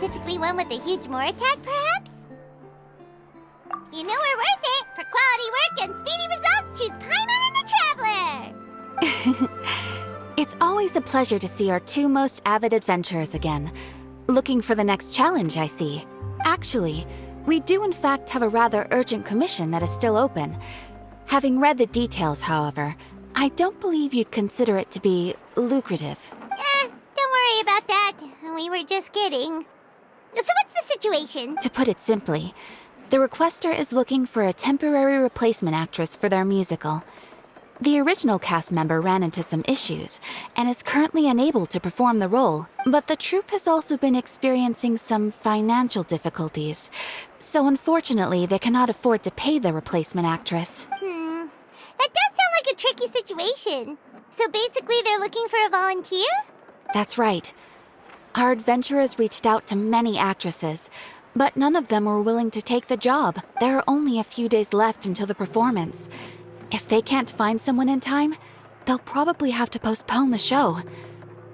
specifically one with a huge more attack, perhaps? You know we're worth it! For quality work and speedy results, choose Paimon and the Traveler! It's always a pleasure to see our two most avid adventurers again. Looking for the next challenge, I see. Actually, we do in fact have a rather urgent commission that is still open. Having read the details, however, I don't believe you'd consider it to be lucrative. Don't worry about that. We were just kidding. So what's the situation? To put it simply, the requester is looking for a temporary replacement actress for their musical. The original cast member ran into some issues and is currently unable to perform the role, but the troupe has also been experiencing some financial difficulties, so unfortunately they cannot afford to pay the replacement actress. That does sound like a tricky situation. So basically they're looking for a volunteer? That's right. Our adventurers reached out to many actresses, but none of them were willing to take the job. There are only a few days left until the performance. If they can't find someone in time, they'll probably have to postpone the show.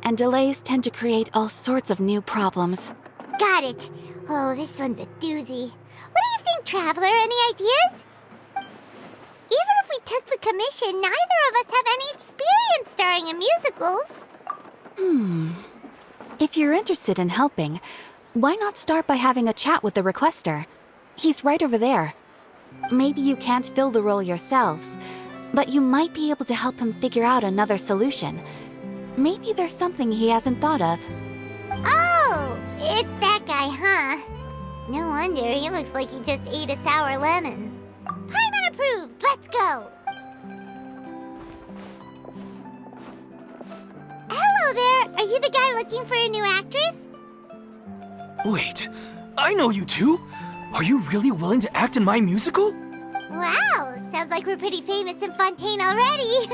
And delays tend to create all sorts of new problems. Got it. Oh, this one's a doozy. What do you think, Traveler? Any ideas? Even if we took the commission, neither of us have any experience starring in musicals. If you're interested in helping, why not start by having a chat with the requester? He's right over there. Maybe you can't fill the role yourselves, but you might be able to help him figure out another solution. Maybe there's something he hasn't thought of. Oh, it's that guy, huh? No wonder, he looks like he just ate a sour lemon. Paimon approves, let's go! Hello there, are you the guy looking for a new actress? Wait, I know you two! Are you really willing to act in my musical? Wow, sounds like we're pretty famous in Fontaine already.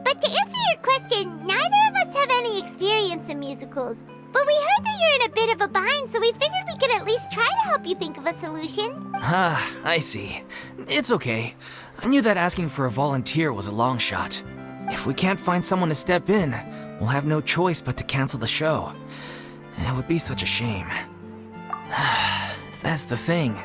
But to answer your question, neither of us have any experience in musicals. But we heard that you're in a bit of a bind, so we figured we could at least try to help you think of a solution. Ah, I see. It's okay. I knew that asking for a volunteer was a long shot. If we can't find someone to step in, we'll have no choice but to cancel the show. It would be such a shame. That's the thing.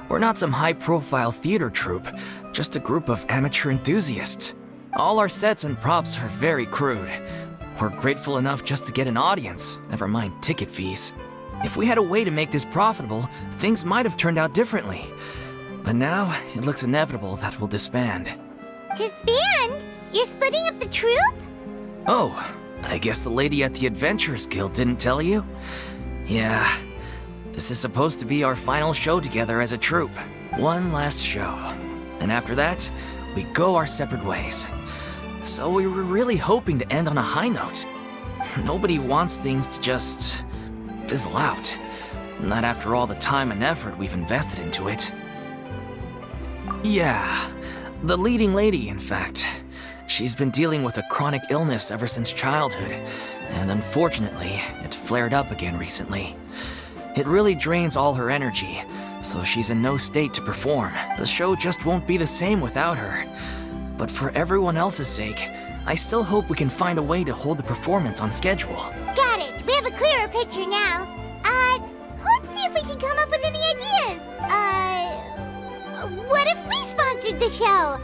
We're not some high-profile theater troupe, just a group of amateur enthusiasts. All our sets and props are very crude. We're grateful enough just to get an audience, never mind ticket fees. If we had a way to make this profitable, things might have turned out differently. But now, it looks inevitable that we'll disband. Disband? You're splitting up the troupe? Oh, I guess the lady at the Adventurous Guild didn't tell you? Yeah. This is supposed to be our final show together as a troupe. One last show. And after that, we go our separate ways. So we were really hoping to end on a high note. Nobody wants things to just fizzle out. Not after all the time and effort we've invested into it. Yeah, the leading lady, in fact. She's been dealing with a chronic illness ever since childhood, and unfortunately, it flared up again recently. It really drains all her energy, so she's in no state to perform. The show just won't be the same without her. But for everyone else's sake, I still hope we can find a way to hold the performance on schedule. Got it. We have a clearer picture now. Let's see if we can come up with any ideas. What if we sponsored the show?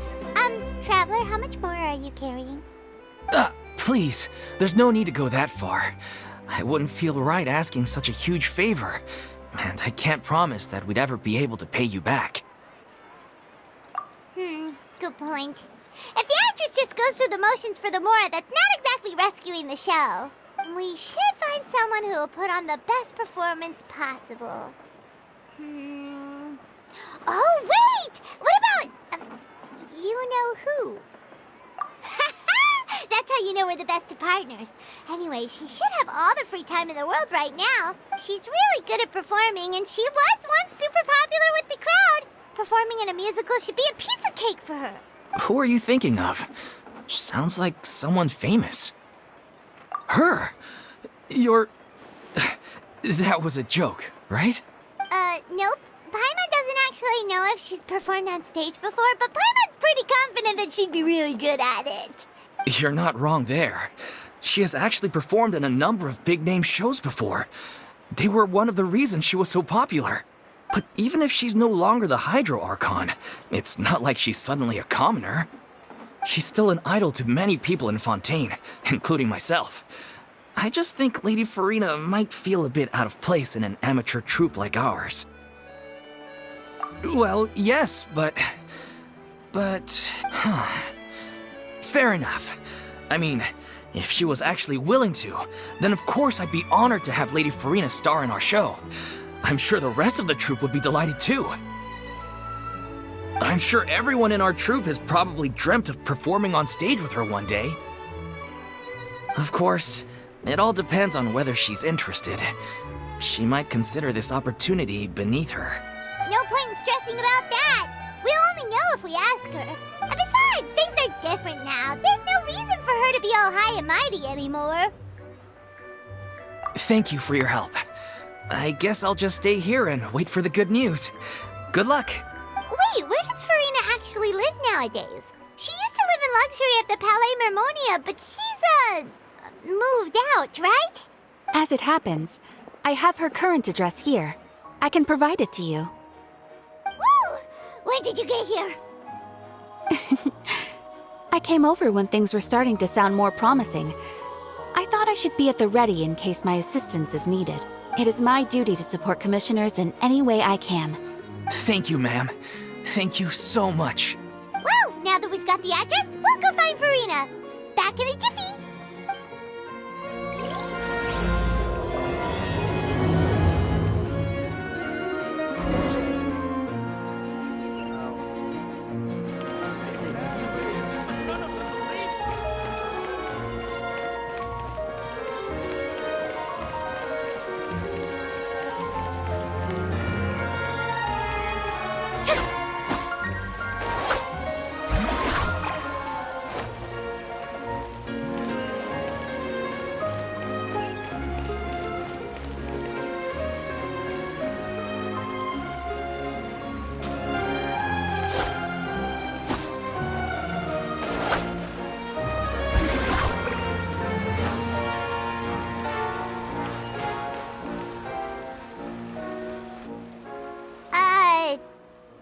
Traveler, how much more are you carrying? Please, there's no need to go that far. I wouldn't feel right asking such a huge favor, and I can't promise that we'd ever be able to pay you back. Good point. If the actress just goes through the motions for the more, that's not exactly rescuing the show. We should find someone who will put on the best performance possible. Oh, wait! What about... you know who? That's how you know we're the best of partners. Anyway, she should have all the free time in the world right now. She's really good at performing, and she was once super popular with the crowd. Performing in a musical should be a piece of cake for her. Who are you thinking of? Sounds like someone famous. Her? You're... That was a joke, right? Nope. Paimon doesn't actually know if she's performed on stage before, but Paimon's pretty confident that she'd be really good at it. You're not wrong there. She has actually performed in a number of big-name shows before. They were one of the reasons she was so popular. But even if she's no longer the Hydro Archon, it's not like she's suddenly a commoner. She's still an idol to many people in Fontaine, including myself. I just think Lady Furina might feel a bit out of place in an amateur troupe like ours. Well, yes, but... Fair enough. I mean, if she was actually willing to, then of course I'd be honored to have Lady Furina star in our show. I'm sure the rest of the troupe would be delighted too. I'm sure everyone in our troupe has probably dreamt of performing on stage with her one day. Of course, it all depends on whether she's interested. She might consider this opportunity beneath her. No point in stressing about that. We'll only know if we ask her. And besides, things are different now. There's no reason for her to be all high and mighty anymore. Thank you for your help. I guess I'll just stay here and wait for the good news. Good luck. Wait, where does Furina actually live nowadays? She used to live in luxury at the Palais Mermonia, but she's, moved out, right? As it happens, I have her current address here. I can provide it to you. Woo! When did you get here? I came over when things were starting to sound more promising. I thought I should be at the ready in case my assistance is needed. It is my duty to support commissioners in any way I can. Thank you, ma'am. Thank you so much. Well, now that we've got the address, we'll go find Furina. Back in a jiffy.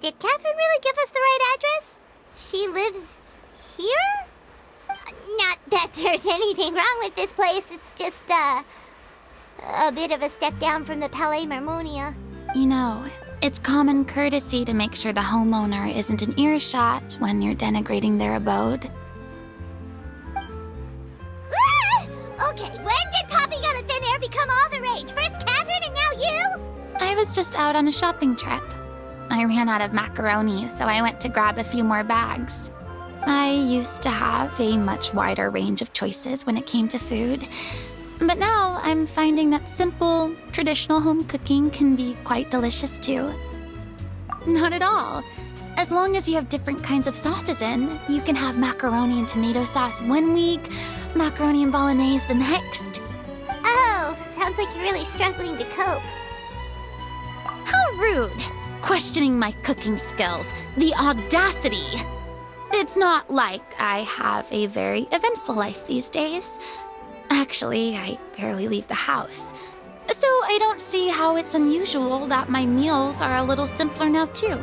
Did Catherine really give us the right address? She lives here? Not that there's anything wrong with this place. It's just, a bit of a step down from the Palais Mermonia. You know, it's common courtesy to make sure the homeowner isn't in earshot when you're denigrating their abode. Ah! Okay, when did popping out of thin air become all the rage? First Catherine and now you? I was just out on a shopping trip. I ran out of macaroni, so I went to grab a few more bags. I used to have a much wider range of choices when it came to food, but now I'm finding that simple, traditional home cooking can be quite delicious too. Not at all. As long as you have different kinds of sauces in, you can have macaroni and tomato sauce one week, macaroni and bolognese the next. Oh, sounds like you're really struggling to cope. How rude! Questioning my cooking skills. The audacity! It's not like I have a very eventful life these days. Actually, I barely leave the house. So I don't see how it's unusual that my meals are a little simpler now too.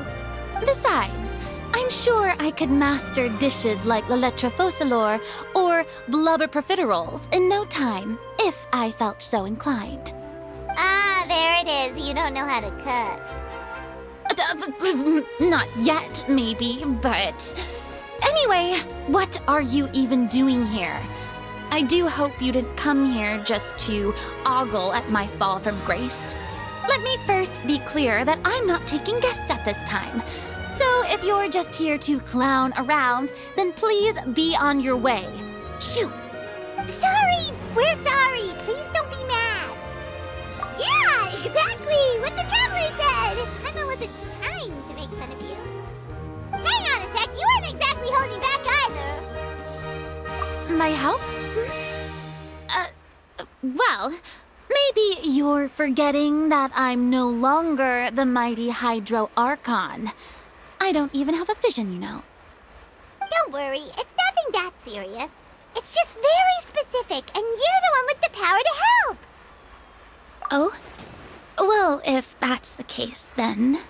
Besides, I'm sure I could master dishes like la lettre focilor or blubber profiteroles in no time, if I felt so inclined. Ah, there it is. You don't know how to cook. Not yet, maybe, but... Anyway, what are you even doing here? I do hope you didn't come here just to ogle at my fall from grace. Let me first be clear that I'm not taking guests at this time. So if you're just here to clown around, then please be on your way. Shoot! Sorry! We're sorry! Please don't be mad! Yeah, exactly! What the traveler said! Emma wasn't trying to make fun of you. Hang on a sec, you weren't exactly holding back either. My help? Well, maybe you're forgetting that I'm no longer the mighty Hydro Archon. I don't even have a vision, you know. Don't worry, it's nothing that serious. It's just very specific, and you're the one with the power to help. Oh? Well, if that's the case, then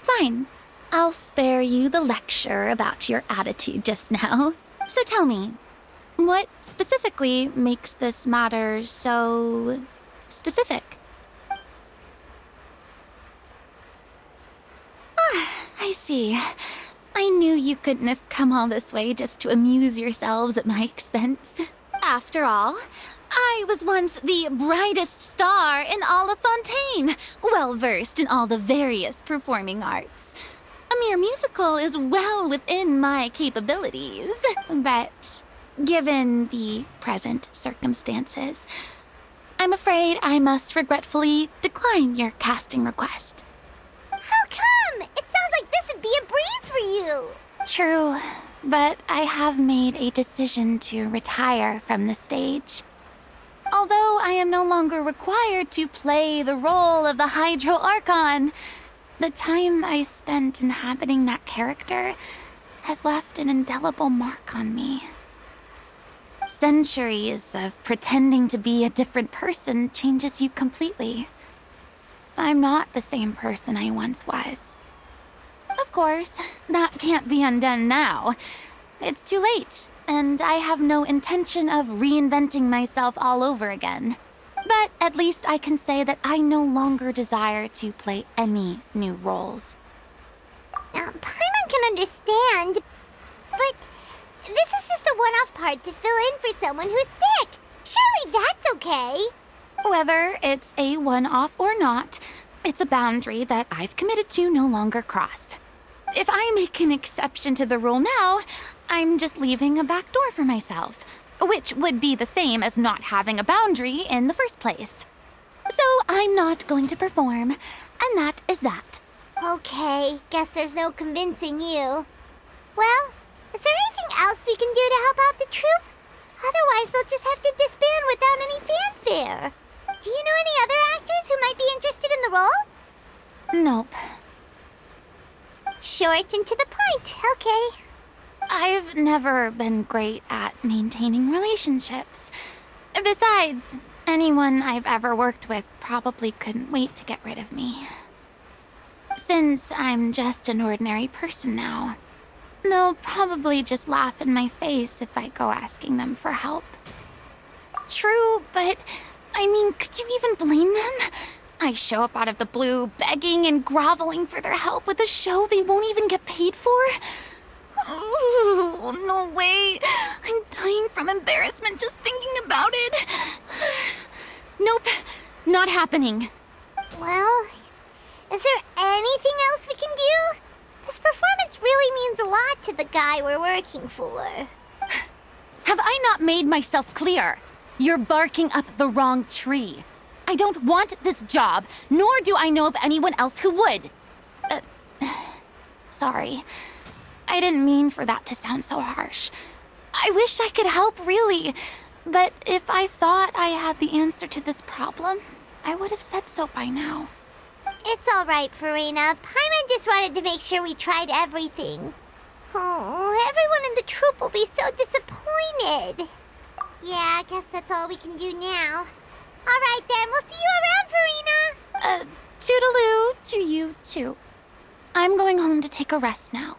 fine. I'll spare you the lecture about your attitude just now. So tell me, what specifically makes this matter so specific? Ah, I see. I knew you couldn't have come all this way just to amuse yourselves at my expense. After all, I was once the brightest star in all of Fontaine, well-versed in all the various performing arts. A mere musical is well within my capabilities, but given the present circumstances, I'm afraid I must regretfully decline your casting request. How come? It sounds like this would be a breeze for you. True, but I have made a decision to retire from the stage. Although I am no longer required to play the role of the Hydro Archon, the time I spent inhabiting that character has left an indelible mark on me. Centuries of pretending to be a different person changes you completely. I'm not the same person I once was. Of course, that can't be undone now. It's too late, and I have no intention of reinventing myself all over again. But at least I can say that I no longer desire to play any new roles. Paimon can understand, but this is just a one-off part to fill in for someone who's sick. Surely that's okay. Whether it's a one-off or not, it's a boundary that I've committed to no longer cross. If I make an exception to the rule now, I'm just leaving a back door for myself, which would be the same as not having a boundary in the first place. So I'm not going to perform, and that is that. Okay, guess there's no convincing you. Well, is there anything else we can do to help out the troupe? Otherwise, they'll just have to disband without any fanfare. Do you know any other actors who might be interested in the role? Nope. Short and to the point, okay. I've never been great at maintaining relationships. Besides, anyone I've ever worked with probably couldn't wait to get rid of me. Since I'm just an ordinary person now, they'll probably just laugh in my face if I go asking them for help. True, but I mean, could you even blame them? I show up out of the blue, begging and groveling for their help with a show they won't even get paid for? Oh, no way. I'm dying from embarrassment just thinking about it. Nope, not happening. Well, is there anything else we can do? This performance really means a lot to the guy we're working for. Have I not made myself clear? You're barking up the wrong tree. I don't want this job, nor do I know of anyone else who would. Sorry. I didn't mean for that to sound so harsh. I wish I could help, really. But if I thought I had the answer to this problem, I would have said so by now. It's all right, Furina. Paimon just wanted to make sure we tried everything. Oh, everyone in the troupe will be so disappointed. Yeah, I guess that's all we can do now. All right, then. We'll see you around, Furina. Toodaloo to you, too. I'm going home to take a rest now.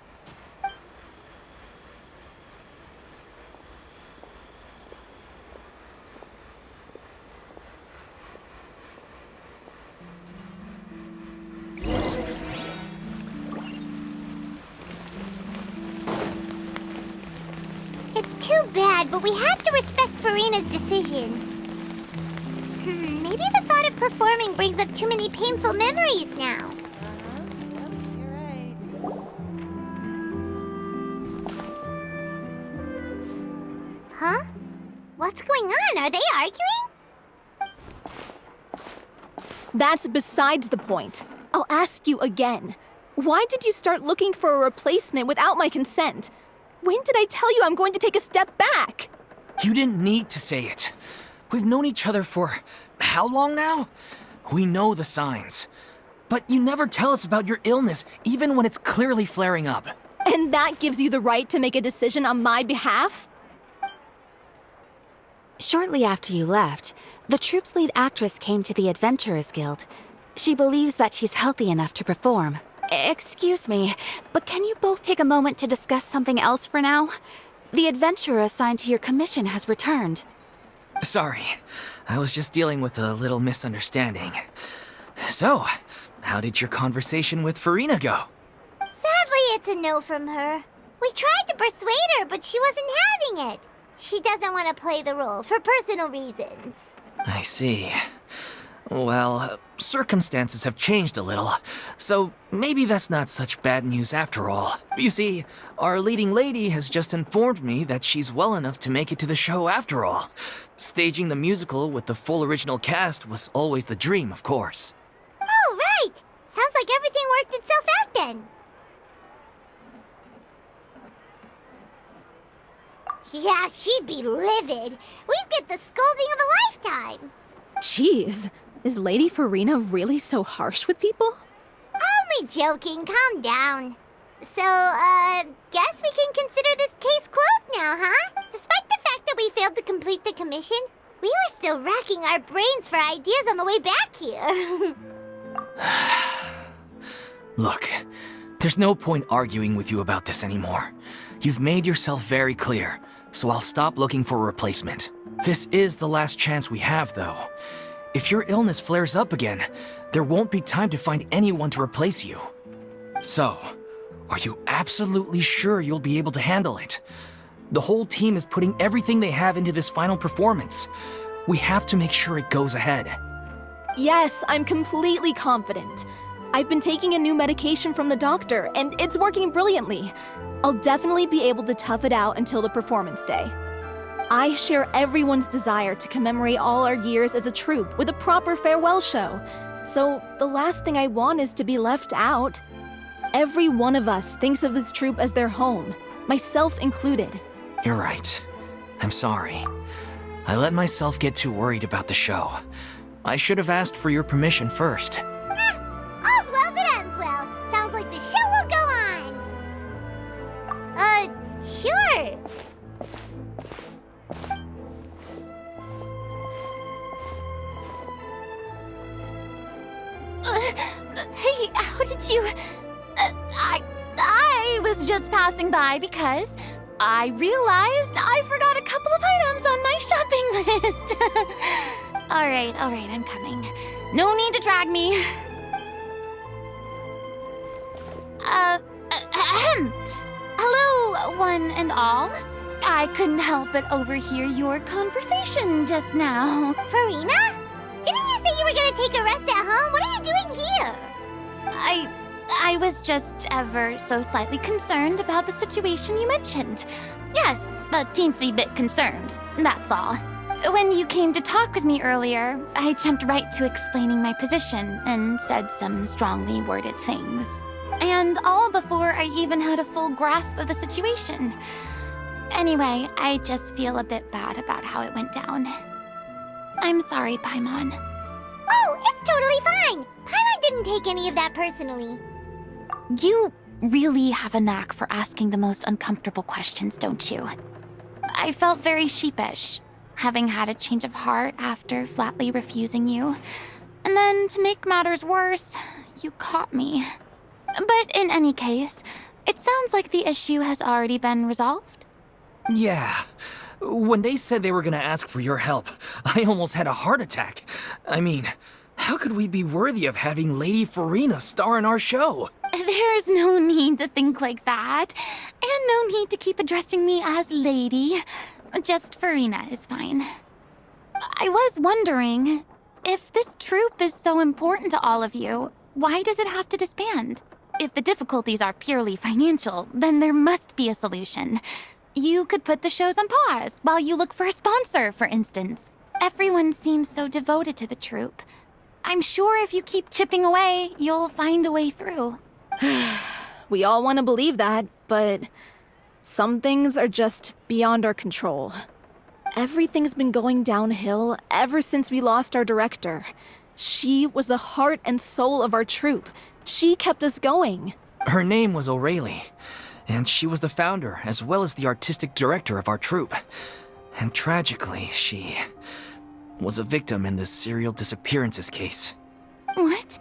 It's too bad, but we have to respect Furina's decision. Maybe the thought of performing brings up too many painful memories now. Yep, you're right. Huh? What's going on? Are they arguing? That's besides the point. I'll ask you again. Why did you start looking for a replacement without my consent? When did I tell you I'm going to take a step back? You didn't need to say it. We've known each other for how long now? We know the signs. But you never tell us about your illness, even when it's clearly flaring up. And that gives you the right to make a decision on my behalf? Shortly after you left, the troupe's lead actress came to the Adventurous Guild. She believes that she's healthy enough to perform. Excuse me, but can you both take a moment to discuss something else for now? The adventurer assigned to your commission has returned. Sorry, I was just dealing with a little misunderstanding. So, how did your conversation with Furina go? Sadly, it's a no from her. We tried to persuade her, but she wasn't having it. She doesn't want to play the role for personal reasons. I see. Well, circumstances have changed a little, so maybe that's not such bad news after all. You see, our leading lady has just informed me that she's well enough to make it to the show after all. Staging the musical with the full original cast was always the dream, of course. Oh, right! Sounds like everything worked itself out then. Yeah, she'd be livid. We'd get the scolding of a lifetime. Jeez, is Lady Furina really so harsh with people? Only joking, calm down. So, guess we can consider this case closed now, huh? Despite the fact that we failed to complete the commission, we were still racking our brains for ideas on the way back here. Look, there's no point arguing with you about this anymore. You've made yourself very clear, so I'll stop looking for a replacement. This is the last chance we have, though. If your illness flares up again, there won't be time to find anyone to replace you. So, are you absolutely sure you'll be able to handle it? The whole team is putting everything they have into this final performance. We have to make sure it goes ahead. Yes, I'm completely confident. I've been taking a new medication from the doctor, and it's working brilliantly. I'll definitely be able to tough it out until the performance day. I share everyone's desire to commemorate all our years as a troupe with a proper farewell show. So the last thing I want is to be left out. Every one of us thinks of this troupe as their home, myself included. You're right. I'm sorry. I let myself get too worried about the show. I should have asked for your permission first. All's well that ends well. Sounds like the show will go on. Sure. Hey, how did you... I was just passing by because I realized I forgot a couple of items on my shopping list. All right, I'm coming. No need to drag me. Hello, one and all. I couldn't help but overhear your conversation just now. Furina? Didn't you say you were gonna take a rest at home? What are you doing here? I was just ever so slightly concerned about the situation you mentioned. Yes, a teensy bit concerned, that's all. When you came to talk with me earlier, I jumped right to explaining my position and said some strongly worded things. And all before I even had a full grasp of the situation. Anyway, I just feel a bit bad about how it went down. I'm sorry, Paimon. Oh, it's totally fine. Paimon didn't take any of that personally. You really have a knack for asking the most uncomfortable questions, don't you? I felt very sheepish, having had a change of heart after flatly refusing you. And then, to make matters worse, you caught me. But in any case, it sounds like the issue has already been resolved. Yeah. When they said they were gonna ask for your help, I almost had a heart attack. I mean, how could we be worthy of having Lady Furina star in our show? There's no need to think like that. And no need to keep addressing me as lady. Just Furina is fine. I was wondering, if this troupe is so important to all of you, why does it have to disband? If the difficulties are purely financial, then there must be a solution. You could put the shows on pause while you look for a sponsor, for instance. Everyone seems so devoted to the troupe. I'm sure if you keep chipping away, you'll find a way through. We all want to believe that, but some things are just beyond our control. Everything's been going downhill ever since we lost our director. She was the heart and soul of our troupe. She kept us going. Her name was O'Reilly, and she was the founder as well as the artistic director of our troupe. And tragically, she was a victim in this serial disappearances case. What?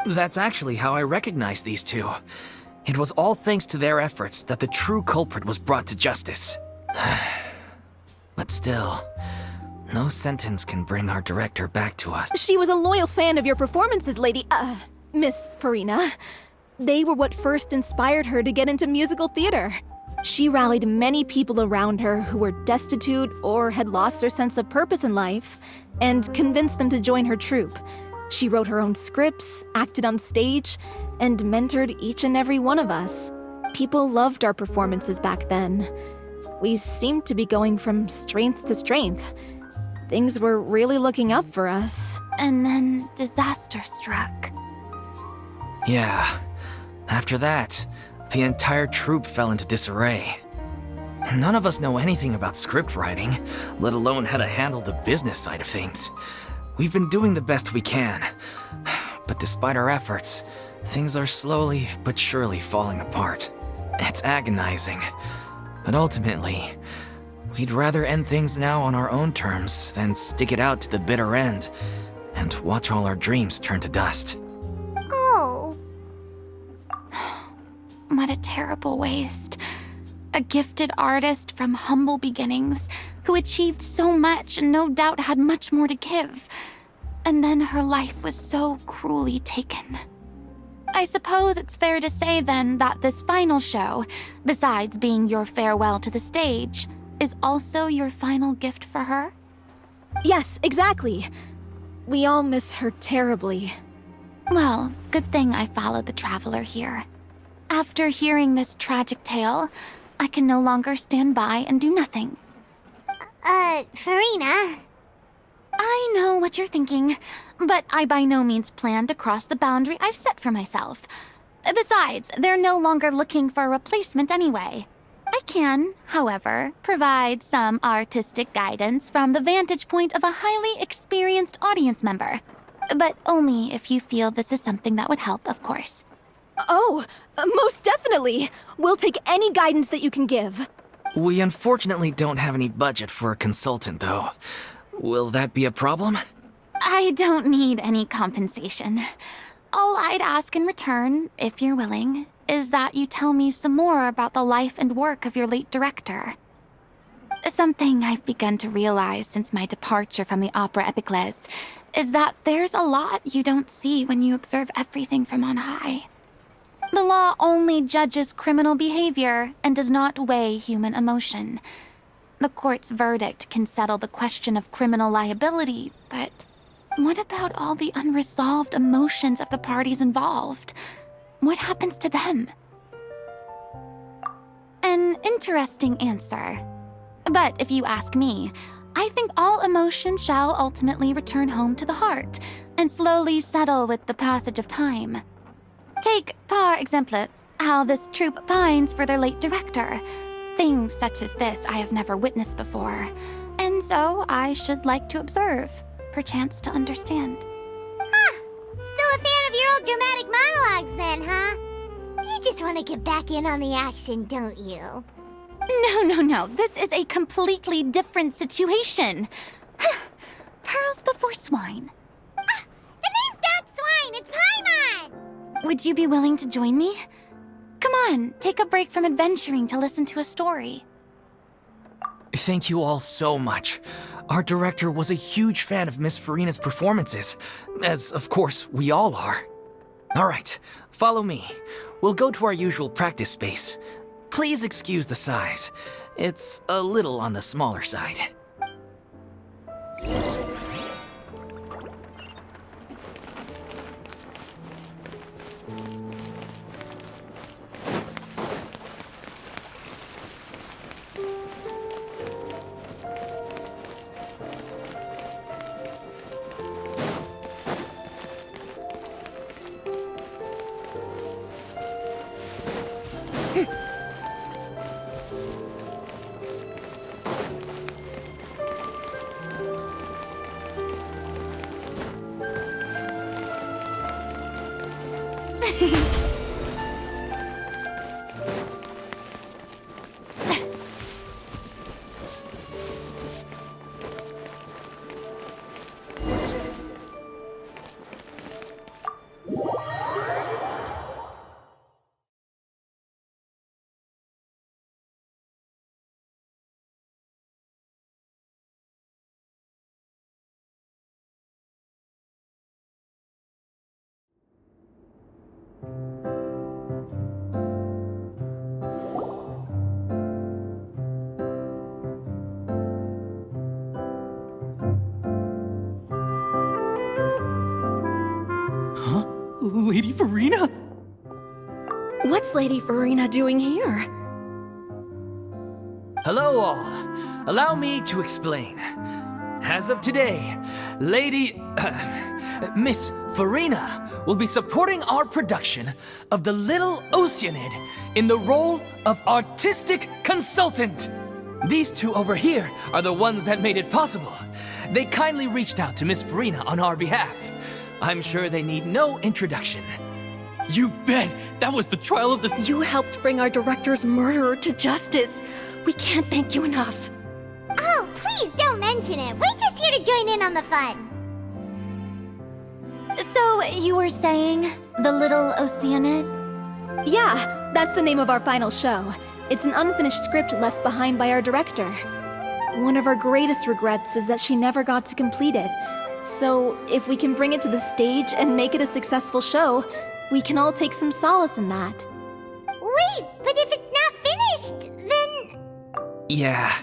That's actually how I recognized these two. It was all thanks to their efforts that the true culprit was brought to justice. But still, no sentence can bring our director back to us. She was a loyal fan of your performances, Miss Furina. They were what first inspired her to get into musical theater. She rallied many people around her who were destitute or had lost their sense of purpose in life, and convinced them to join her troupe. She wrote her own scripts, acted on stage, and mentored each and every one of us. People loved our performances back then. We seemed to be going from strength to strength. Things were really looking up for us. And then disaster struck. Yeah. After that, the entire troupe fell into disarray. None of us know anything about script writing, let alone how to handle the business side of things. We've been doing the best we can, but despite our efforts, things are slowly but surely falling apart. It's agonizing, but ultimately, we'd rather end things now on our own terms than stick it out to the bitter end and watch all our dreams turn to dust. Oh. What a terrible waste. A gifted artist from humble beginnings who achieved so much and no doubt had much more to give. And then her life was so cruelly taken. I suppose it's fair to say then that this final show, besides being your farewell to the stage, is also your final gift for her? Yes, exactly. We all miss her terribly. Well, good thing I followed the traveler here. After hearing this tragic tale, I can no longer stand by and do nothing. Furina. I know what you're thinking, but I by no means plan to cross the boundary I've set for myself. Besides, they're no longer looking for a replacement anyway. I can, however, provide some artistic guidance from the vantage point of a highly experienced audience member. But only if you feel this is something that would help, of course. Oh, most definitely. We'll take any guidance that you can give. We unfortunately don't have any budget for a consultant, though. Will that be a problem? I don't need any compensation. All I'd ask in return, if you're willing, is that you tell me some more about the life and work of your late director. Something I've begun to realize since my departure from the Opera Epiclese is that there's a lot you don't see when you observe everything from on high. The law only judges criminal behavior and does not weigh human emotion. The court's verdict can settle the question of criminal liability, but what about all the unresolved emotions of the parties involved? What happens to them? An interesting answer. But if you ask me, I think all emotion shall ultimately return home to the heart and slowly settle with the passage of time. Take, par exemple, how this troupe pines for their late director. Things such as this I have never witnessed before, and so I should like to observe, perchance to understand. Still a fan of your old dramatic monologues then, huh? You just want to get back in on the action, don't you? No. This is a completely different situation. Pearls before swine. The name's not Swine, it's Paimon! Would you be willing to join me? Come on, take a break from adventuring to listen to a story. Thank you all so much. Our director was a huge fan of Miss Furina's performances, as of course we all are. All right, follow me. We'll go to our usual practice space. Please excuse the size. It's a little on the smaller side. Lady Furina? What's Lady Furina doing here? Hello all. Allow me to explain. As of today, Miss Furina will be supporting our production of The Little Oceanid in the role of artistic consultant. These two over here are the ones that made it possible. They kindly reached out to Miss Furina on our behalf. I'm sure they need no introduction. You bet! That was the trial of the— You helped bring our director's murderer to justice. We can't thank you enough. Oh, please don't mention it. We're just here to join in on the fun. So, you were saying The Little Oceanid? Yeah, that's the name of our final show. It's an unfinished script left behind by our director. One of our greatest regrets is that she never got to complete it. So, if we can bring it to the stage and make it a successful show, we can all take some solace in that. Wait, but if it's not finished, then... Yeah,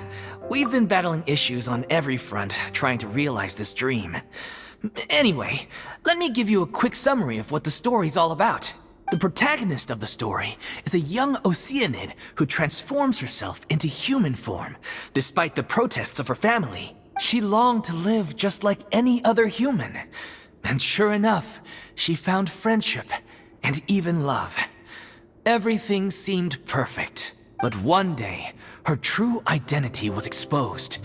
we've been battling issues on every front trying to realize this dream. Anyway, let me give you a quick summary of what the story's all about. The protagonist of the story is a young Oceanid who transforms herself into human form, despite the protests of her family. She longed to live just like any other human. And sure enough, she found friendship and even love. Everything seemed perfect. But one day, her true identity was exposed,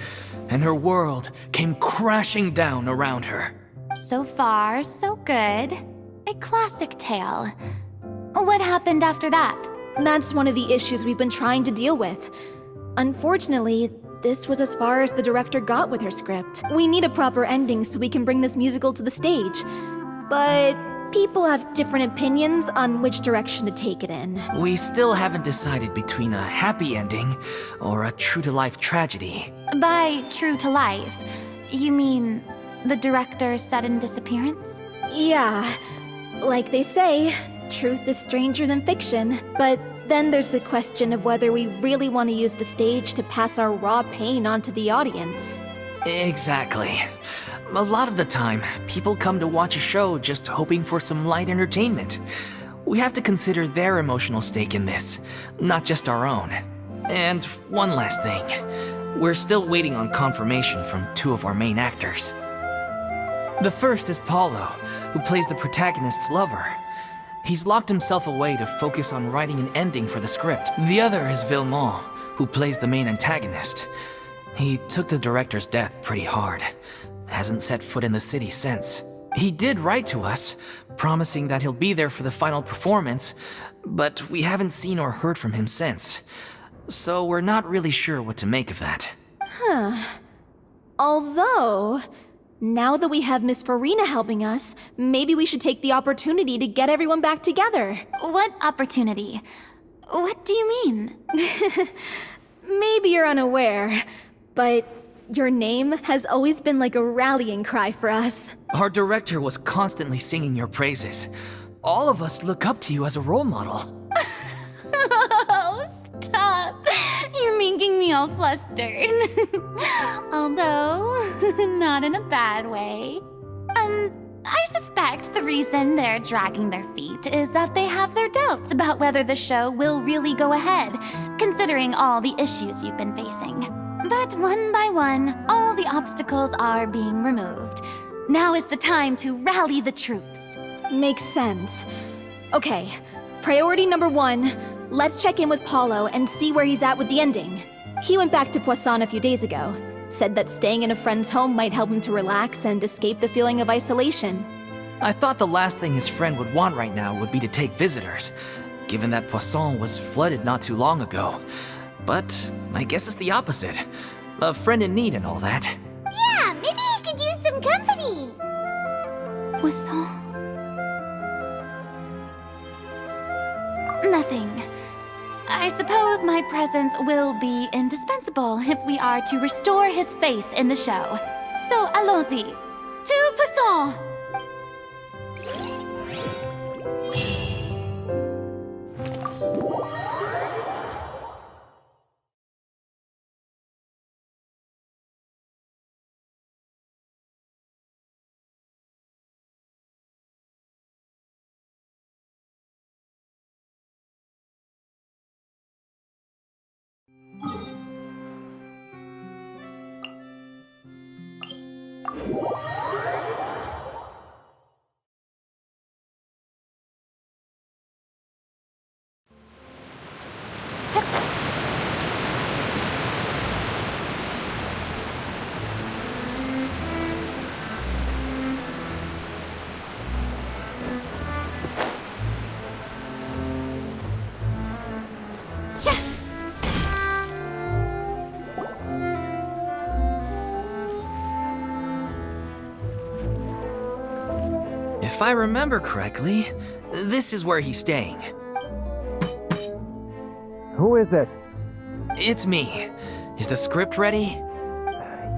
and her world came crashing down around her. So far, so good. A classic tale. What happened after that? That's one of the issues we've been trying to deal with. Unfortunately, this was as far as the director got with her script. We need a proper ending so we can bring this musical to the stage. But people have different opinions on which direction to take it in. We still haven't decided between a happy ending or a true-to-life tragedy. By true to life, you mean the director's sudden disappearance? Yeah, like they say, truth is stranger than fiction. But then there's the question of whether we really want to use the stage to pass our raw pain onto the audience. Exactly. A lot of the time, people come to watch a show just hoping for some light entertainment. We have to consider their emotional stake in this, not just our own. And one last thing. We're still waiting on confirmation from two of our main actors. The first is Paulo, who plays the protagonist's lover. He's locked himself away to focus on writing an ending for the script. The other is Villemont, who plays the main antagonist. He took the director's death pretty hard. Hasn't set foot in the city since. He did write to us, promising that he'll be there for the final performance, but we haven't seen or heard from him since. So we're not really sure what to make of that. Although, now that we have Miss Furina helping us, maybe we should take the opportunity to get everyone back together. What opportunity? What do you mean? Maybe you're unaware, but your name has always been like a rallying cry for us. Our director was constantly singing your praises. All of us look up to you as a role model. Oh, stop! You're making me all flustered. Although, not in a bad way. I suspect the reason they're dragging their feet is that they have their doubts about whether the show will really go ahead, considering all the issues you've been facing. But one by one, all the obstacles are being removed. Now is the time to rally the troops. Makes sense. Okay, priority number 1, let's check in with Paulo and see where he's at with the ending. He went back to Poisson a few days ago. Said that staying in a friend's home might help him to relax and escape the feeling of isolation. I thought the last thing his friend would want right now would be to take visitors, given that Poisson was flooded not too long ago. But I guess it's the opposite. A friend in need and all that. Yeah, maybe he could use some company. Poisson? Nothing. I suppose my presence will be indispensable if we are to restore his faith in the show. So allons-y. To Poisson! If I remember correctly, this is where he's staying. Who is it? It's me. Is the script ready?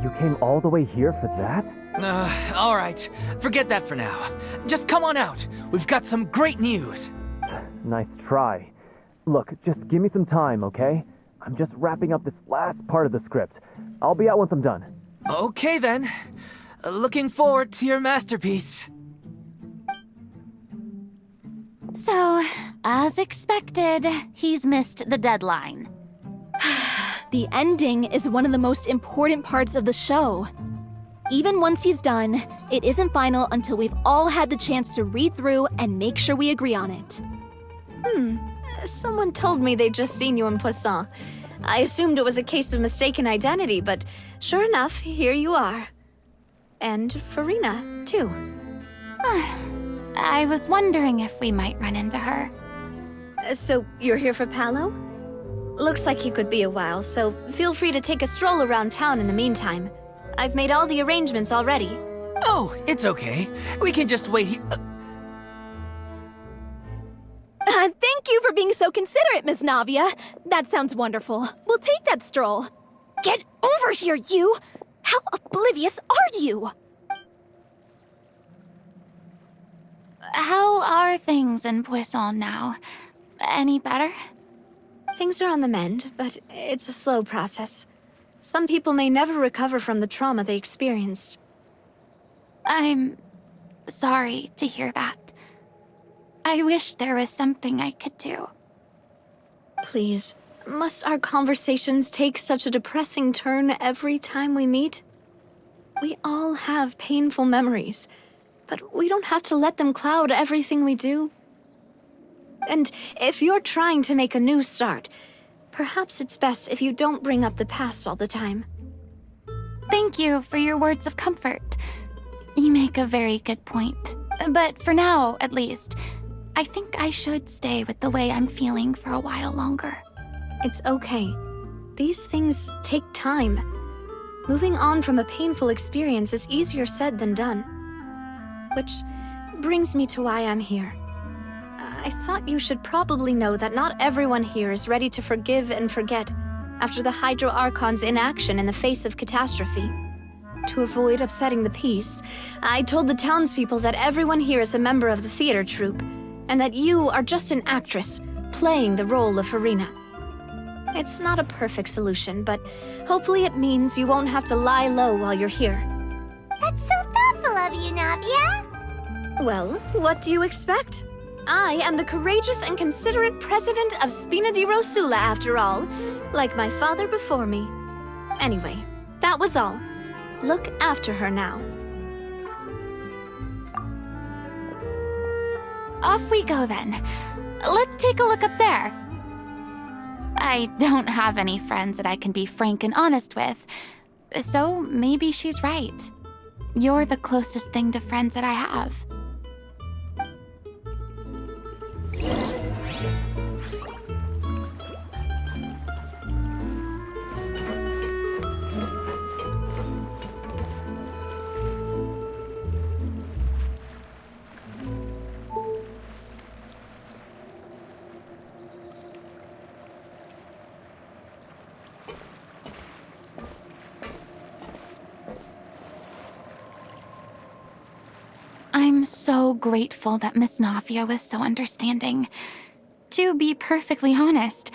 You came all the way here for that? Alright. Forget that for now. Just come on out. We've got some great news. Nice try. Look, just give me some time, okay? I'm just wrapping up this last part of the script. I'll be out once I'm done. Okay then. Looking forward to your masterpiece. So, as expected, he's missed the deadline. The ending is one of the most important parts of the show. Even once he's done, it isn't final until we've all had the chance to read through and make sure we agree on it. Someone told me they'd just seen you in Poisson. I assumed it was a case of mistaken identity, but sure enough, here you are. And Furina, too. I was wondering if we might run into her. So, you're here for Palo? Looks like you could be a while, so feel free to take a stroll around town in the meantime. I've made all the arrangements already. Oh, it's okay. We can just wait here. Thank you for being so considerate, Miss Navia. That sounds wonderful. We'll take that stroll. Get over here, you! How oblivious are you? How are things in Poisson now? Any better? Things are on the mend, but it's a slow process. Some people may never recover from the trauma they experienced. I'm sorry to hear that. I wish there was something I could do. Please, must our conversations take such a depressing turn every time we meet? We all have painful memories, but we don't have to let them cloud everything we do. And if you're trying to make a new start, perhaps it's best if you don't bring up the past all the time. Thank you for your words of comfort. You make a very good point. But for now, at least, I think I should stay with the way I'm feeling for a while longer. It's okay. These things take time. Moving on from a painful experience is easier said than done. Which brings me to why I'm here. I thought you should probably know that not everyone here is ready to forgive and forget after the Hydro Archon's inaction in the face of catastrophe. To avoid upsetting the peace, I told the townspeople that everyone here is a member of the theater troupe, and that you are just an actress playing the role of Furina. It's not a perfect solution, but hopefully it means you won't have to lie low while you're here. That's so thoughtful of you, Navia. Well, what do you expect? I am the courageous and considerate president of Spina di Rosula, after all, like my father before me. Anyway, that was all. Look after her now. Off we go then. Let's take a look up there. I don't have any friends that I can be frank and honest with, so maybe she's right. You're the closest thing to friends that I have. I'm so grateful that Miss Navia was so understanding. To be perfectly honest,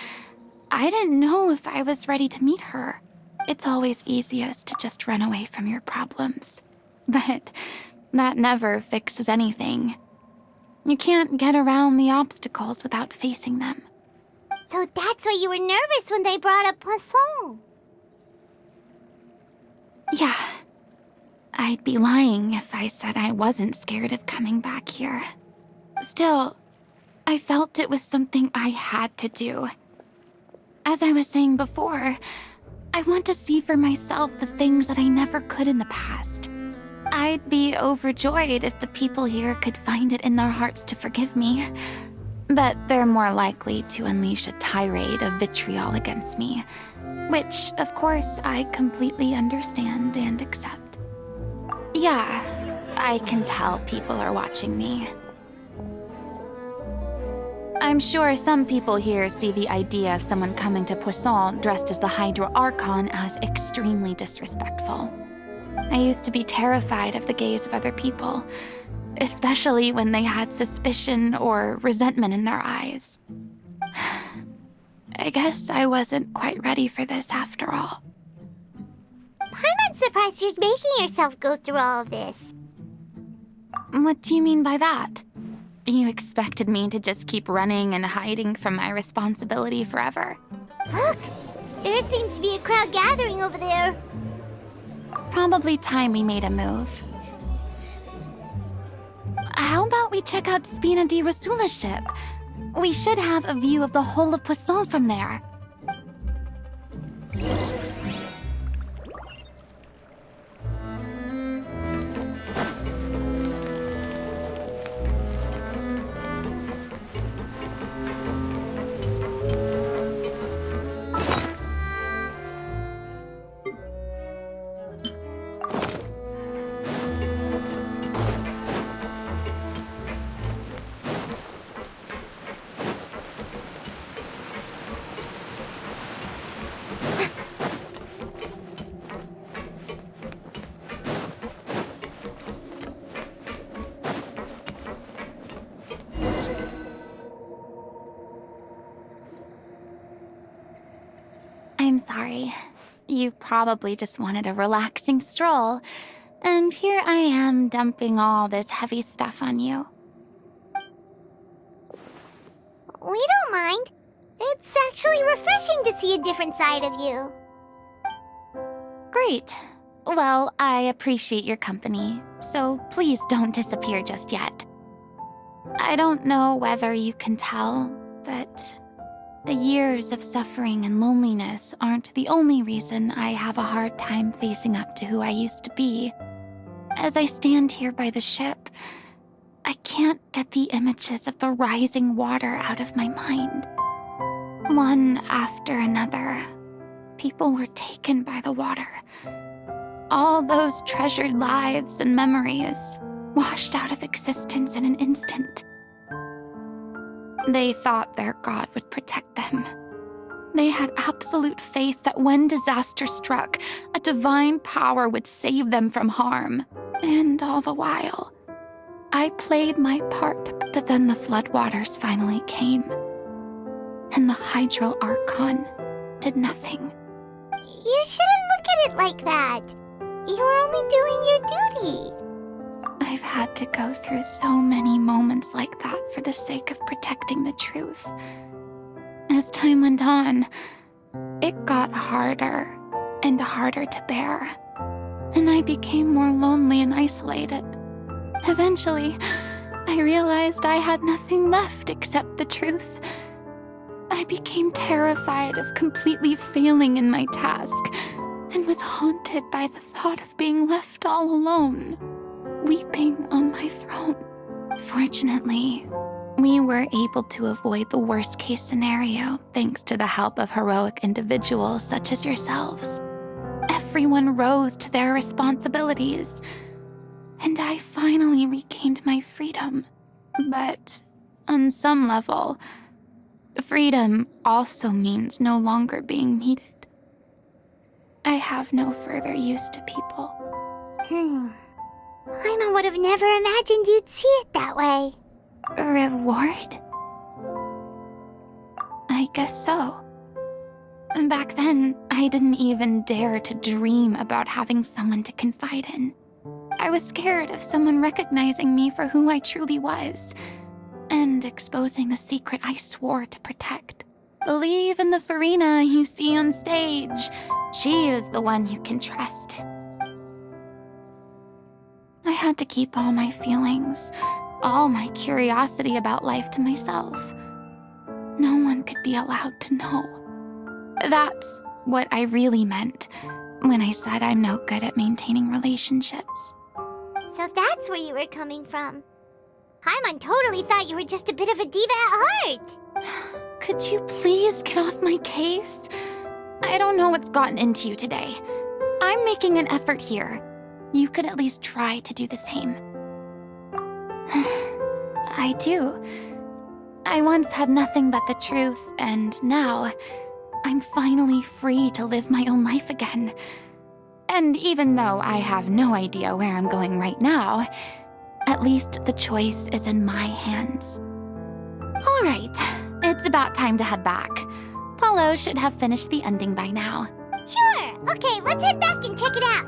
I didn't know if I was ready to meet her. It's always easiest to just run away from your problems. But that never fixes anything. You can't get around the obstacles without facing them. So that's why you were nervous when they brought up Poisson. Yeah. I'd be lying if I said I wasn't scared of coming back here. Still, I felt it was something I had to do. As I was saying before, I want to see for myself the things that I never could in the past. I'd be overjoyed if the people here could find it in their hearts to forgive me. But they're more likely to unleash a tirade of vitriol against me, which, of course, I completely understand and accept. Yeah, I can tell people are watching me. I'm sure some people here see the idea of someone coming to Poisson dressed as the Hydra Archon as extremely disrespectful. I used to be terrified of the gaze of other people, especially when they had suspicion or resentment in their eyes. I guess I wasn't quite ready for this after all. I'm not surprised you're making yourself go through all of this. What do you mean by that? You expected me to just keep running and hiding from my responsibility forever? Look! There seems to be a crowd gathering over there. Probably time we made a move. How about we check out Spina di Rosula's ship? We should have a view of the whole of Poisson from there. I'm sorry. You probably just wanted a relaxing stroll, and here I am dumping all this heavy stuff on you. We don't mind. It's actually refreshing to see a different side of you. Great. Well, I appreciate your company, so please don't disappear just yet. I don't know whether you can tell, but the years of suffering and loneliness aren't the only reason I have a hard time facing up to who I used to be. As I stand here by the ship, I can't get the images of the rising water out of my mind. One after another, people were taken by the water. All those treasured lives and memories washed out of existence in an instant. They thought their god would protect them. They had absolute faith that when disaster struck, a divine power would save them from harm. And all the while, I played my part, but then the floodwaters finally came. And the Hydro Archon did nothing. You shouldn't look at it like that. You're only doing your duty. I've had to go through so many moments like that for the sake of protecting the truth. As time went on, it got harder and harder to bear, and I became more lonely and isolated. Eventually, I realized I had nothing left except the truth. I became terrified of completely failing in my task, and was haunted by the thought of being left all alone, weeping on my throne. Fortunately, we were able to avoid the worst-case scenario thanks to the help of heroic individuals such as yourselves. Everyone rose to their responsibilities, and I finally regained my freedom. But on some level, freedom also means no longer being needed. I have no further use to people. Paimon would have never imagined you'd see it that way. Reward? I guess so. Back then, I didn't even dare to dream about having someone to confide in. I was scared of someone recognizing me for who I truly was, and exposing the secret I swore to protect. Believe in the FURINA you see on stage. She is the one you can trust. I had to keep all my feelings, all my curiosity about life to myself. No one could be allowed to know. That's what I really meant when I said I'm no good at maintaining relationships. So that's where you were coming from. Paimon totally thought you were just a bit of a diva at heart. Could you please get off my case? I don't know what's gotten into you today. I'm making an effort here. you could at least try to do the same. I do. I once had nothing but the truth, and now I'm finally free to live my own life again. And even though I have no idea where I'm going right now, at least the choice is in my hands. All right, it's about time to head back. Paulo should have finished the ending by now. Sure. Okay, let's head back and check it out.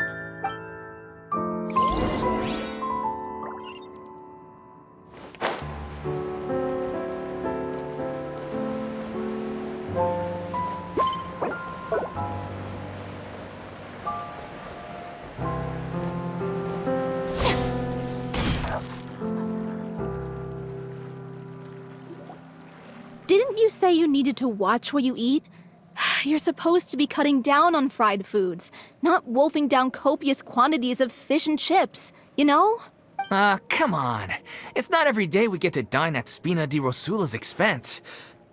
Didn't you say you needed to watch what you eat? You're supposed to be cutting down on fried foods, not wolfing down copious quantities of fish and chips, you know? Come on. It's not every day we get to dine at Spina di Rosula's expense.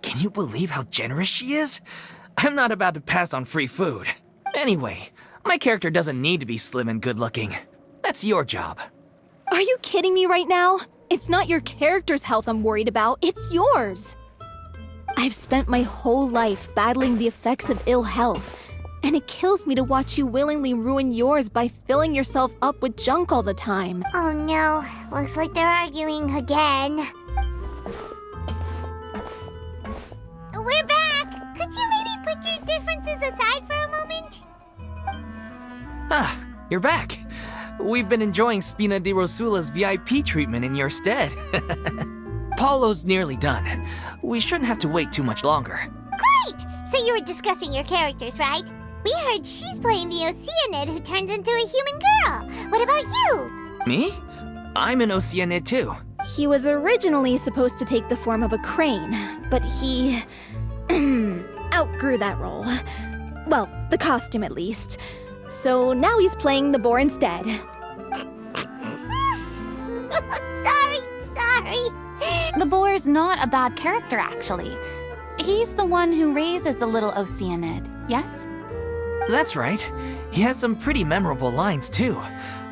Can you believe how generous she is? I'm not about to pass on free food. Anyway, my character doesn't need to be slim and good-looking. That's your job. Are you kidding me right now? It's not your character's health I'm worried about, it's yours. I've spent my whole life battling the effects of ill health, and it kills me to watch you willingly ruin yours by filling yourself up with junk all the time. Oh no, looks like they're arguing again. We're back! Could you maybe put your differences aside for a moment? Ah, you're back. We've been enjoying Spina di Rosula's VIP treatment in your stead. Paulo's nearly done. We shouldn't have to wait too much longer. Great! So you were discussing your characters, right? We heard she's playing the Oceanid who turns into a human girl. What about you? Me? I'm an Oceanid too. He was originally supposed to take the form of a crane, but he outgrew that role. Well, the costume at least. So now he's playing the boar instead. Sorry. The boar's not a bad character, actually. He's the one who raises the little Oceanid, yes? That's right. He has some pretty memorable lines too,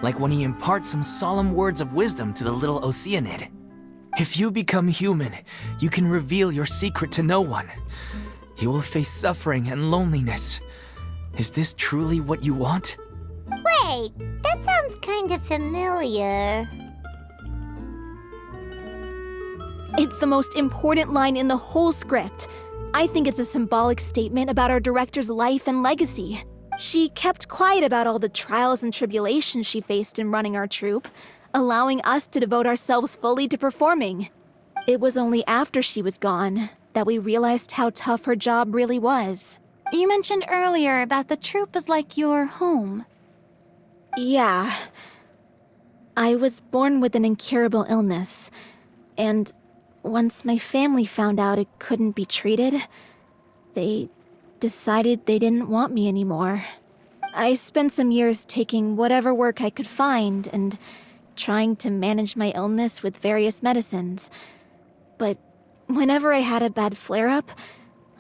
like when he imparts some solemn words of wisdom to the little Oceanid. If you become human, you can reveal your secret to no one. You will face suffering and loneliness. Is this truly what you want? Wait, that sounds kind of familiar. It's the most important line in the whole script. I think it's a symbolic statement about our director's life and legacy. She kept quiet about all the trials and tribulations she faced in running our troupe, allowing us to devote ourselves fully to performing. It was only after she was gone that we realized how tough her job really was. You mentioned earlier that the troupe is like your home. Yeah. I was born with an incurable illness, and once my family found out it couldn't be treated, they decided they didn't want me anymore. I spent some years taking whatever work I could find and trying to manage my illness with various medicines. But whenever I had a bad flare-up,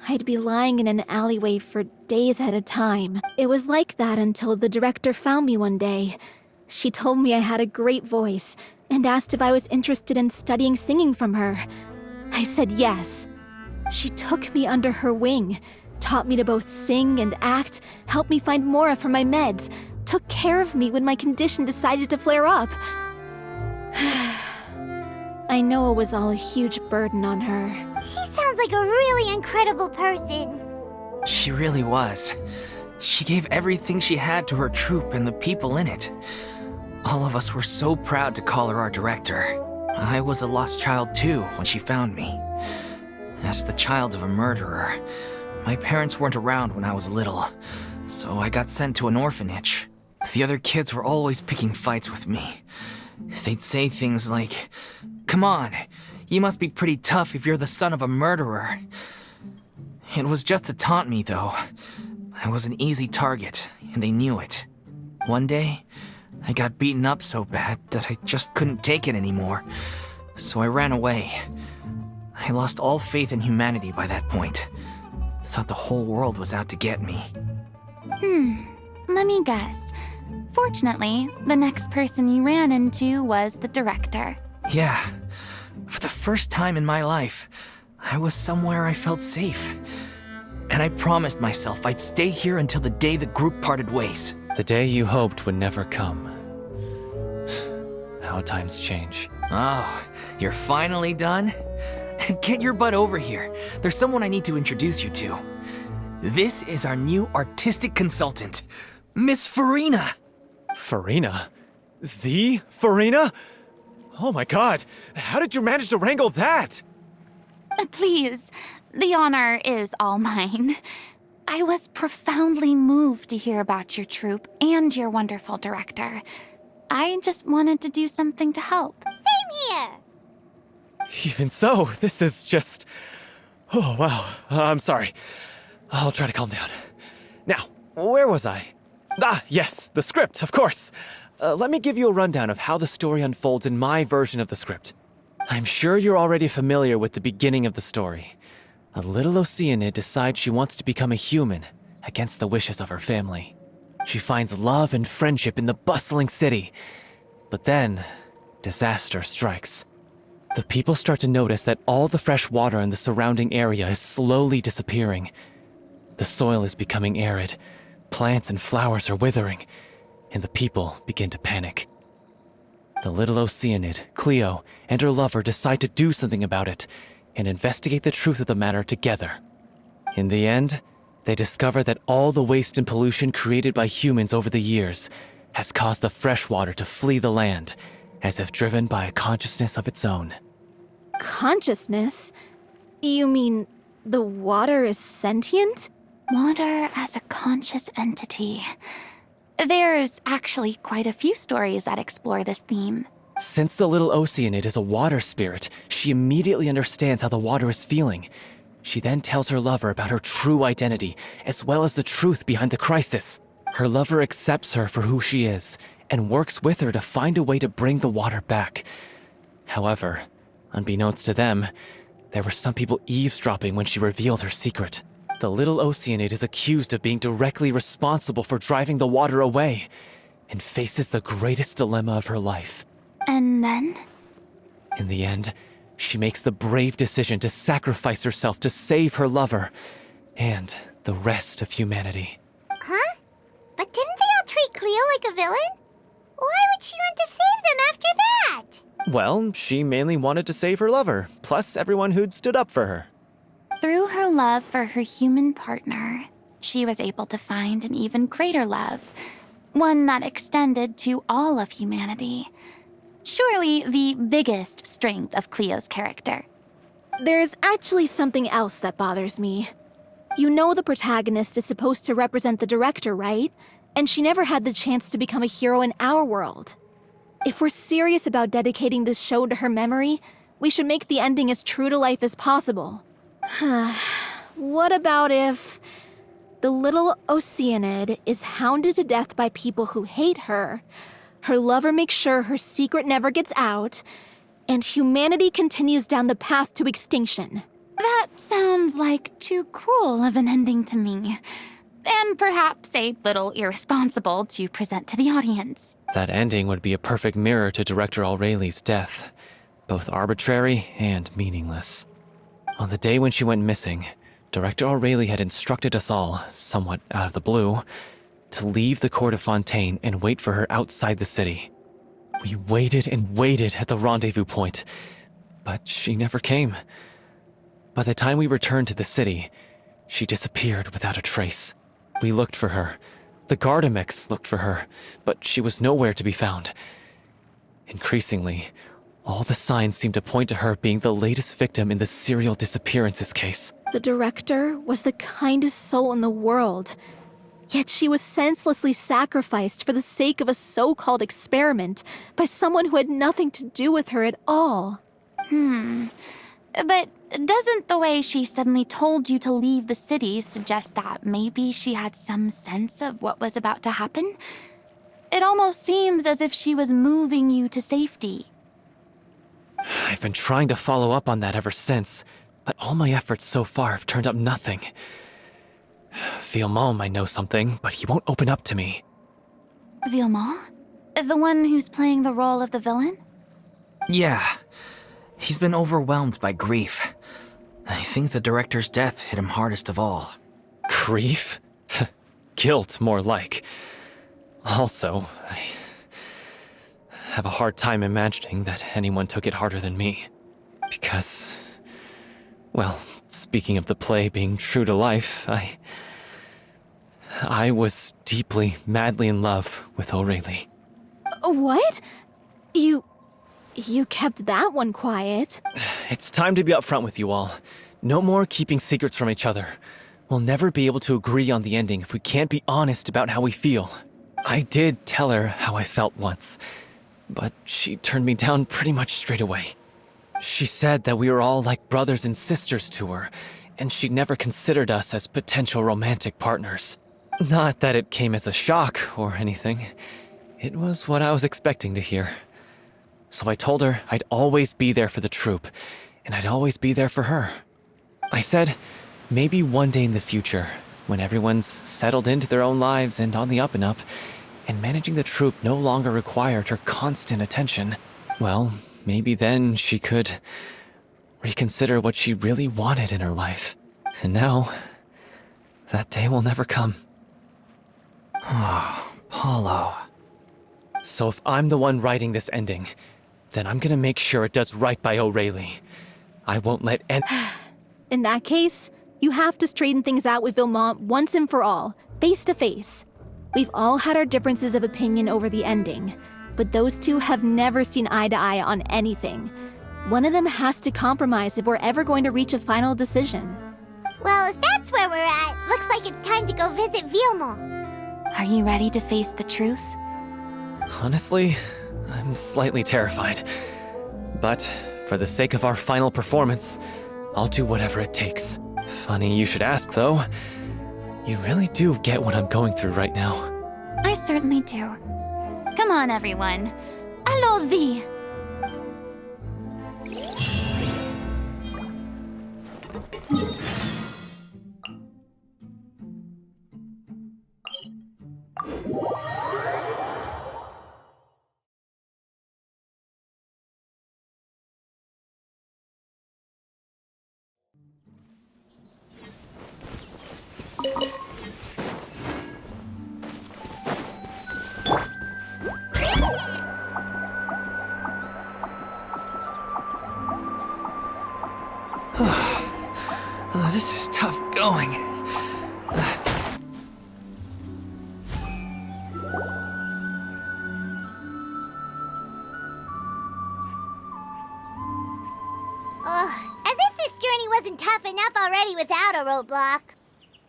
I'd be lying in an alleyway for days at a time. It was like that until the director found me one day. She told me I had a great voice and asked if I was interested in studying singing from her. I said yes. She took me under her wing, taught me to both sing and act, helped me find Mora for my meds, took care of me when my condition decided to flare up. I know it was all a huge burden on her. She sounds like a really incredible person. She really was. She gave everything she had to her troupe and the people in it. All of us were so proud to call her our director. I was a lost child too when she found me. As the child of a murderer, my parents weren't around when I was little, so I got sent to an orphanage. The other kids were always picking fights with me. They'd say things like, "Come on, you must be pretty tough if you're the son of a murderer." It was just to taunt me, though. I was an easy target, and they knew it. One day, I got beaten up so bad that I just couldn't take it anymore, so I ran away. I lost all faith in humanity by that point. Thought the whole world was out to get me. Let me guess. Fortunately, the next person you ran into was the director. Yeah. For the first time in my life, I was somewhere I felt safe. And I promised myself I'd stay here until the day the group parted ways. The day you hoped would never come. How times change. Oh, you're finally done? Get your butt over here. There's someone I need to introduce you to. This is our new artistic consultant, Miss FURINA. FURINA? The FURINA? Oh my god, how did you manage to wrangle that? Please, the honor is all mine. I was profoundly moved to hear about your troupe and your wonderful director. I just wanted to do something to help. Same here. Even so, this is just... Oh, wow. I'm sorry. I'll try to calm down. Now, where was I? Ah, yes, the script, of course. Let me give you a rundown of how the story unfolds in my version of the script. I'm sure you're already familiar with the beginning of the story. A little Oceanid decides she wants to become a human, against the wishes of her family. She finds love and friendship in the bustling city. But then, disaster strikes. The people start to notice that all the fresh water in the surrounding area is slowly disappearing. The soil is becoming arid, plants and flowers are withering, and the people begin to panic. The little Oceanid, Cleo, and her lover decide to do something about it and investigate the truth of the matter together. In the end, they discover that all the waste and pollution created by humans over the years has caused the fresh water to flee the land, as if driven by a consciousness of its own. Consciousness? You mean the water is sentient? Water as a conscious entity. There's actually quite a few stories that explore this theme. Since the little Oceanid is a water spirit, she immediately understands how the water is feeling. She then tells her lover about her true identity, as well as the truth behind the crisis. Her lover accepts her for who she is, and works with her to find a way to bring the water back. However, unbeknownst to them, there were some people eavesdropping when she revealed her secret. The little Oceanid is accused of being directly responsible for driving the water away, and faces the greatest dilemma of her life. And then? In the end, she makes the brave decision to sacrifice herself to save her lover, and the rest of humanity. Huh? But didn't they all treat Cleo like a villain? Why would she want to save them after that? Well, she mainly wanted to save her lover, plus everyone who'd stood up for her. Through her love for her human partner, she was able to find an even greater love, one that extended to all of humanity. Surely the biggest strength of Cleo's character. There's actually something else that bothers me. You know the protagonist is supposed to represent the director, right? And she never had the chance to become a hero in our world. If we're serious about dedicating this show to her memory, we should make the ending as true to life as possible. What about if the little Oceanid is hounded to death by people who hate her, her lover makes sure her secret never gets out, and humanity continues down the path to extinction? That sounds like too cruel of an ending to me. And perhaps a little irresponsible to present to the audience. That ending would be a perfect mirror to Director Aureli's death, both arbitrary and meaningless. On the day when she went missing, Director Aureli had instructed us all, somewhat out of the blue, to leave the court of Fontaine and wait for her outside the city. We waited and waited at the rendezvous point, but she never came. By the time we returned to the city, she disappeared without a trace. We looked for her. The Gardamex looked for her, but she was nowhere to be found. Increasingly, all the signs seemed to point to her being the latest victim in the serial disappearances case. The director was the kindest soul in the world, yet she was senselessly sacrificed for the sake of a so-called experiment by someone who had nothing to do with her at all. But doesn't the way she suddenly told you to leave the city suggest that maybe she had some sense of what was about to happen? It almost seems as if she was moving you to safety. I've been trying to follow up on that ever since, but all my efforts so far have turned up nothing. Fiamma might know something, but he won't open up to me. Vilma? The one who's playing the role of the villain? Yeah. He's been overwhelmed by grief. I think the director's death hit him hardest of all. Grief? Guilt, more like. Also, I have a hard time imagining that anyone took it harder than me. Because, well, speaking of the play being true to life, I was deeply, madly in love with O'Reilly. What? You kept that one quiet. It's time to be upfront with you all. No more keeping secrets from each other. We'll never be able to agree on the ending if we can't be honest about how we feel. I did tell her how I felt once, but she turned me down pretty much straight away. She said that we were all like brothers and sisters to her, and she never considered us as potential romantic partners. Not that it came as a shock or anything. It was what I was expecting to hear. So I told her I'd always be there for the troupe, and I'd always be there for her. I said, maybe one day in the future, when everyone's settled into their own lives and on the up and up, and managing the troupe no longer required her constant attention, well, maybe then she could reconsider what she really wanted in her life. And now, that day will never come. Oh, Paulo. So if I'm the one writing this ending, then I'm gonna make sure it does right by O'Reilly. I won't let In that case, you have to straighten things out with Vilma once and for all, face to face. We've all had our differences of opinion over the ending, but those two have never seen eye to eye on anything. One of them has to compromise if we're ever going to reach a final decision. Well, if that's where we're at, looks like it's time to go visit Vilma. Are you ready to face the truth? Honestly, I'm slightly terrified. But for the sake of our final performance, I'll do whatever it takes. Funny you should ask, though. You really do get what I'm going through right now. I certainly do. Come on, everyone. Allons-y! This is tough going. As if this journey wasn't tough enough already without a roadblock.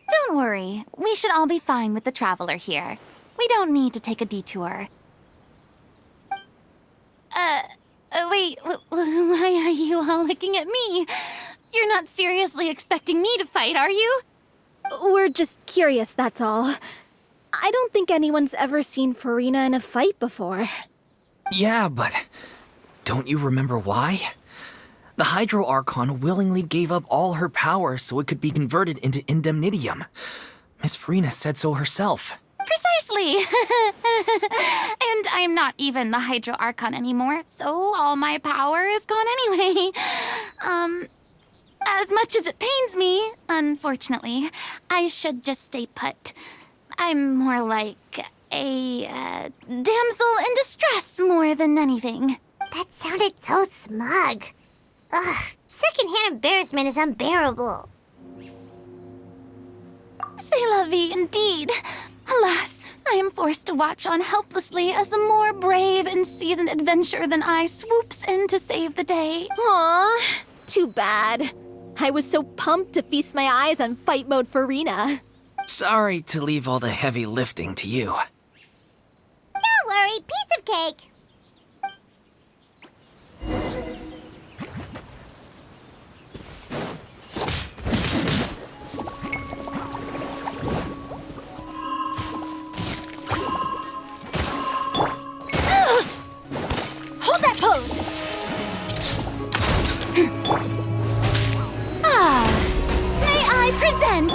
Don't worry. We should all be fine with the traveler here. We don't need to take a detour. Wait, why are you all looking at me? You're not seriously expecting me to fight, are you? We're just curious, that's all. I don't think anyone's ever seen FURINA in a fight before. Yeah, but don't you remember why? The Hydro Archon willingly gave up all her power so it could be converted into indemnitium. Miss FURINA said so herself. Precisely! And I'm not even the Hydro Archon anymore, so all my power is gone anyway. As much as it pains me, unfortunately, I should just stay put. I'm more like a damsel in distress more than anything. That sounded so smug. Ugh, secondhand embarrassment is unbearable. C'est la vie indeed. Alas, I am forced to watch on helplessly as a more brave and seasoned adventurer than I swoops in to save the day. Aw, too bad. I was so pumped to feast my eyes on fight mode FURINA. Sorry to leave all the heavy lifting to you. Don't worry, piece of cake. Hold that pose! May I present?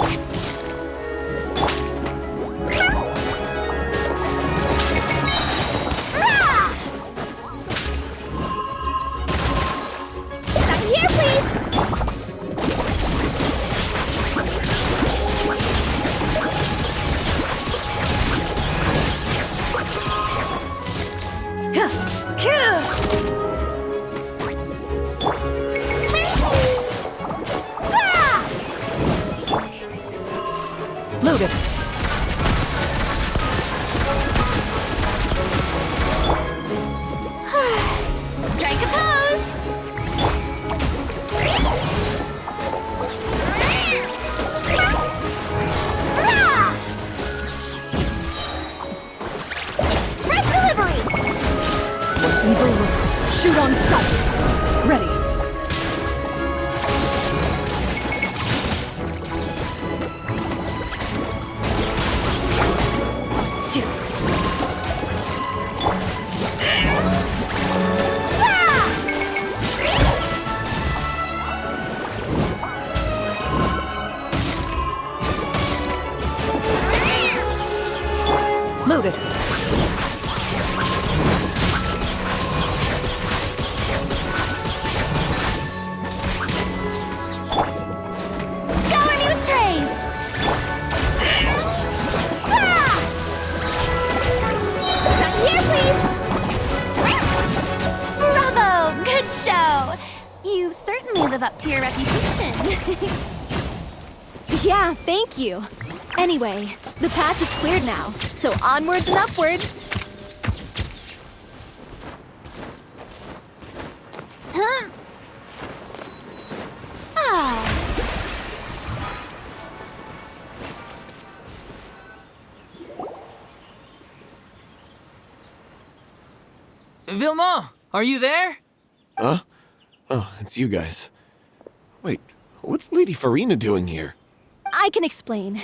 You certainly live up to your reputation. Yeah, thank you. Anyway, the path is cleared now, so onwards and upwards. Huh? Ah. Vilma, are you there? Huh? Oh, it's you guys. Wait, what's Lady FURINA doing here? I can explain.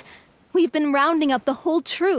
We've been rounding up the whole troop.